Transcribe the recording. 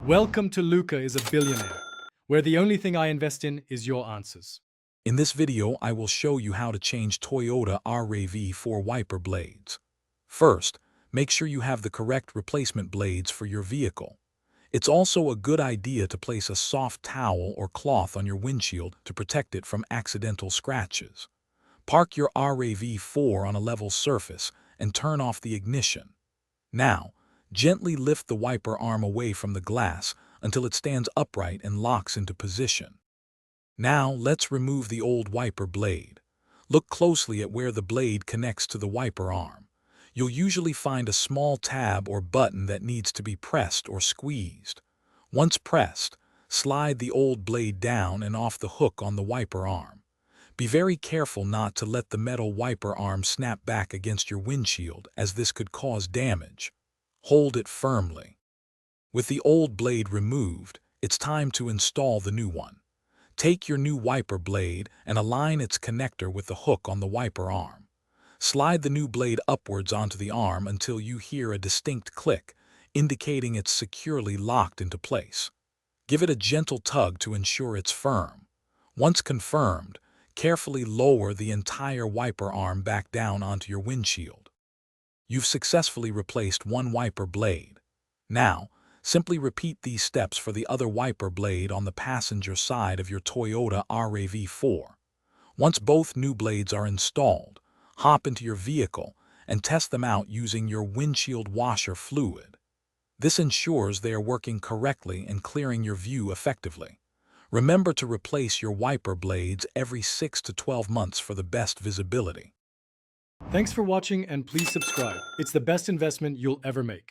Welcome to Luca is a Billionaire, where the only thing I invest in is your answers. In this video, I will show you how to change Toyota RAV4 wiper blades. First, make sure you have the correct replacement blades for your vehicle. It's also a good idea to place a soft towel or cloth on your windshield to protect it from accidental scratches. Park your RAV4 on a level surface and turn off the ignition. Now, gently lift the wiper arm away from the glass until it stands upright and locks into position. Now, let's remove the old wiper blade. Look closely at where the blade connects to the wiper arm. You'll usually find a small tab or button that needs to be pressed or squeezed. Once pressed, slide the old blade down and off the hook on the wiper arm. Be very careful not to let the metal wiper arm snap back against your windshield, as this could cause damage. Hold it firmly. With the old blade removed, it's time to install the new one. Take your new wiper blade and align its connector with the hook on the wiper arm. Slide the new blade upwards onto the arm until you hear a distinct click, indicating it's securely locked into place. Give it a gentle tug to ensure it's firm. Once confirmed, carefully lower the entire wiper arm back down onto your windshield. You've successfully replaced one wiper blade. Now, simply repeat these steps for the other wiper blade on the passenger side of your Toyota RAV4. Once both new blades are installed, hop into your vehicle and test them out using your windshield washer fluid. This ensures they are working correctly and clearing your view effectively. Remember to replace your wiper blades every 6 to 12 months for the best visibility. Thanks for watching and please subscribe. It's the best investment you'll ever make.